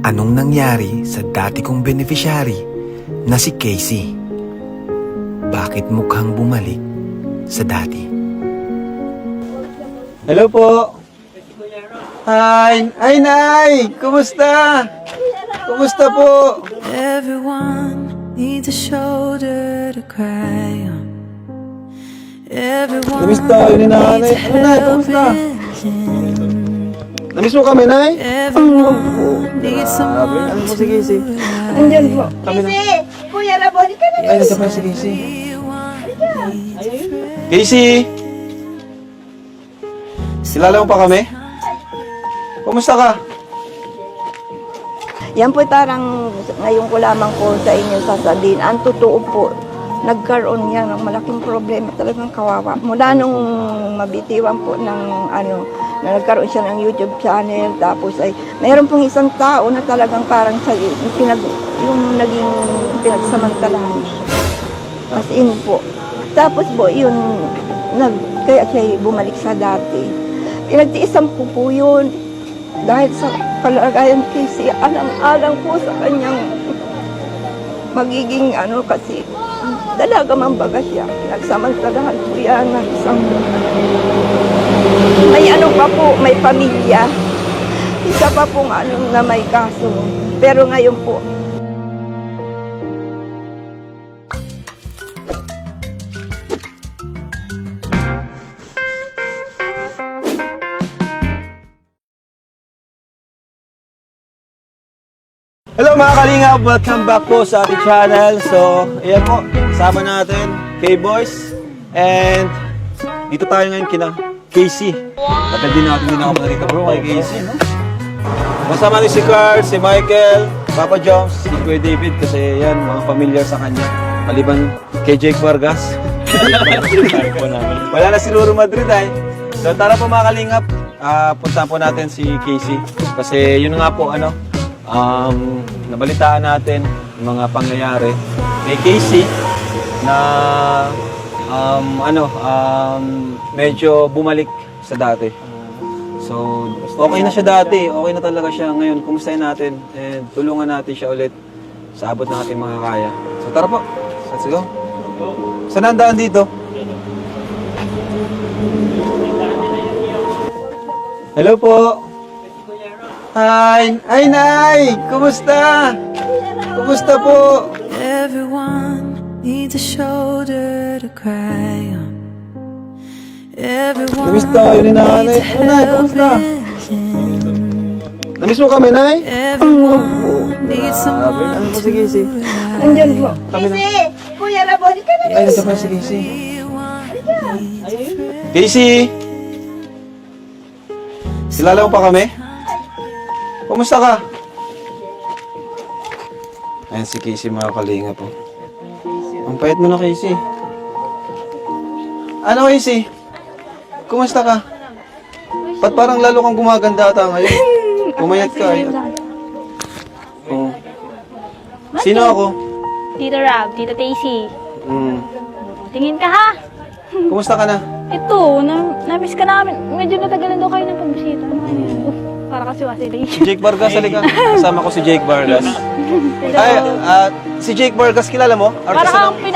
Anong nangyari sa dati kong beneficiary na si Casey? Bakit mukhang bumalik sa dati? Hello po. Hi! Ay, Nay! Kumusta? Kumusta po? Everyone needs a shoulder to cry on. Everyone Namiss tayo ni Nanay. needs Ano, Nay? Kumusta? Namiss mo kami, Nay? Everyone needs someone Ano po si Casey? Andyan po. Kami na. Kasi, Kuya Rabon, ka na. Ay, nasa pa si Casey. Casey! Kilala mo pa kami? Kumusta ka? Yan po parang ngayon ko lamang po sa inyo sasabihin. Ang totoo po, nagkaroon yan ng malaking problema, talagang kawawa. Mula nung mabitiwan po ng ano, na nagkaroon siya ng YouTube channel, tapos ay mayroon pong isang tao na talagang parang sa yung naging pinagsamantalahan siya. As in po. Tapos po, yun, kaya siya bumalik sa dati. Pinagtiisan ko po yun dahil sa kalagayan kasi alang-alang po sa kanyang magiging ano kasi dalaga man baga siya. Pinagsamantalahan po yan ng isang may ano pa po, may pamilya. Isa pa pong ano na may kaso. Pero ngayon po, Hello mga kalingap! Welcome back po sa ating channel. So, ayan po, kasama natin K-Boys. And dito tayo ngayon kina Casey. Tagal din ako dito bro kay Casey, no? Kasama ni si Carl, si Michael, Papa Joms, si Kuya David kasi yan, mga familiar sa kanya. Maliban kay Jake Vargas. Wala na si Ruro Madrid ay. So tara po mga kalingap, puntahan po natin si Casey. Kasi yun nga po, nabalitaan natin yung mga pangyayari kay Casey na medyo bumalik sa dati. So, okay na siya dati. Okay na talaga siya ngayon. Kumustahin natin and tulungan natin siya ulit sa abot ng ating mga kaya. So, tara po. Let's go. Saan ang daan dito? Hello po. Hi! Ay, Nay! Kumusta? Kumusta po? Everyone needs a shoulder to cry on. Everyone Namiss tayo ni Nanay. needs Ano, Nay? Kumusta? Namiss mo kami, Nay? Everyone needs someone Ano po si Casey? andyan po. Kami na. Kasi, Kuya Rabon, ka na. Ay, nasa pa si Casey. Casey! Kilala mo pa kami? Kumusta ka? Ayan si Casey mga kalinga po. Ang payat mo na, Casey. Ano, Casey? Kumusta ka? Ba't parang lalo kang gumaganda ata ngayon? Pumayat ka. Oh. Sino ako? Tito Rab, Tito Tacy. Tingin ka ha? Kumusta ka na? Ito, na-miss ka namin. Medyo natagalan daw kayo ng pagbisita. Para kasi wasiling. Si Jake Vargas, halika. Kasama ko si Jake Vargas. Ay, si Jake Vargas, kilala mo? Para Artista kang ng